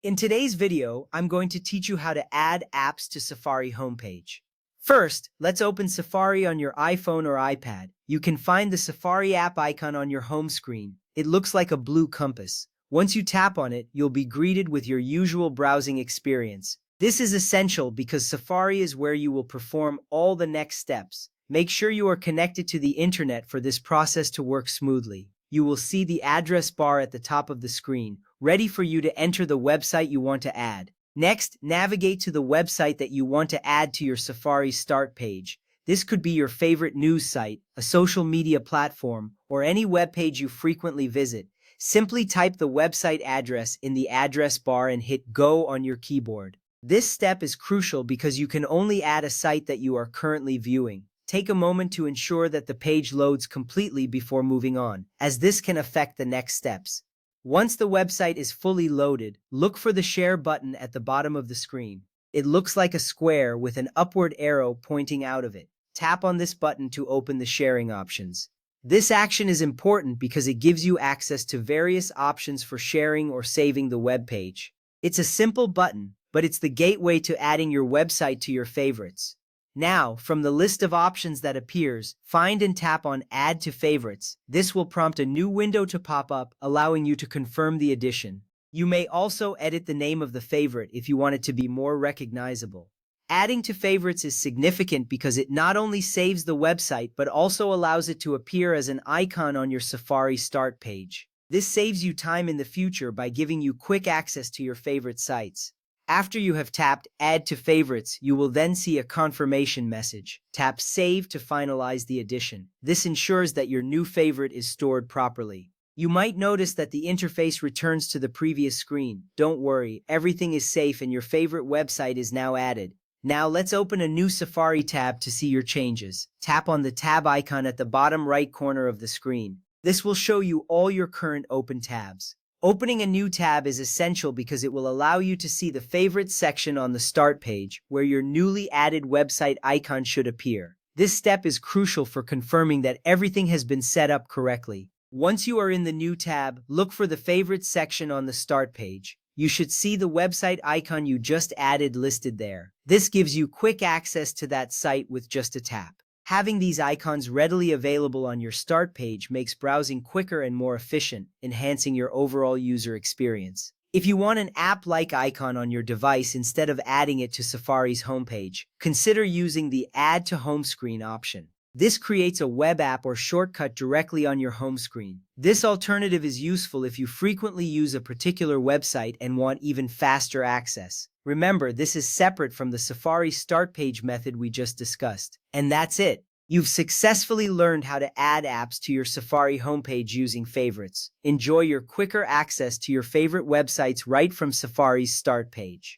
In today's video, I'm going to teach you how to add apps to Safari homepage. First, let's open Safari on your iPhone or iPad. You can find the Safari app icon on your home screen. It looks like a blue compass. Once you tap on it, you'll be greeted with your usual browsing experience. This is essential because Safari is where you will perform all the next steps. Make sure you are connected to the internet for this process to work smoothly. You will see the address bar at the top of the screen, ready for you to enter the website you want to add. Next, navigate to the website that you want to add to your Safari start page. This could be your favorite news site, a social media platform, or any web page you frequently visit. Simply type the website address in the address bar and hit Go on your keyboard. This step is crucial because you can only add a site that you are currently viewing. Take a moment to ensure that the page loads completely before moving on, as this can affect the next steps. Once the website is fully loaded, look for the Share button at the bottom of the screen. It looks like a square with an upward arrow pointing out of it. Tap on this button to open the sharing options. This action is important because it gives you access to various options for sharing or saving the web page. It's a simple button, but it's the gateway to adding your website to your favorites. Now, from the list of options that appears, find and tap on Add to Favorites. This will prompt a new window to pop up, allowing you to confirm the addition. You may also edit the name of the favorite if you want it to be more recognizable. Adding to favorites is significant because it not only saves the website but also allows it to appear as an icon on your Safari start page. This saves you time in the future by giving you quick access to your favorite sites. After you have tapped Add to Favorites, you will then see a confirmation message. Tap Save to finalize the addition. This ensures that your new favorite is stored properly. You might notice that the interface returns to the previous screen. Don't worry, everything is safe and your favorite website is now added. Now let's open a new Safari tab to see your changes. Tap on the tab icon at the bottom right corner of the screen. This will show you all your current open tabs. Opening a new tab is essential because it will allow you to see the Favorites section on the Start page, where your newly added website icon should appear. This step is crucial for confirming that everything has been set up correctly. Once you are in the new tab, look for the Favorites section on the Start page. You should see the website icon you just added listed there. This gives you quick access to that site with just a tap. Having these icons readily available on your start page makes browsing quicker and more efficient, enhancing your overall user experience. If you want an app-like icon on your device instead of adding it to Safari's homepage, consider using the Add to Home Screen option. This creates a web app or shortcut directly on your home screen. This alternative is useful if you frequently use a particular website and want even faster access. Remember, this is separate from the Safari start page method we just discussed. And that's it. You've successfully learned how to add apps to your Safari homepage using favorites. Enjoy your quicker access to your favorite websites right from Safari's start page.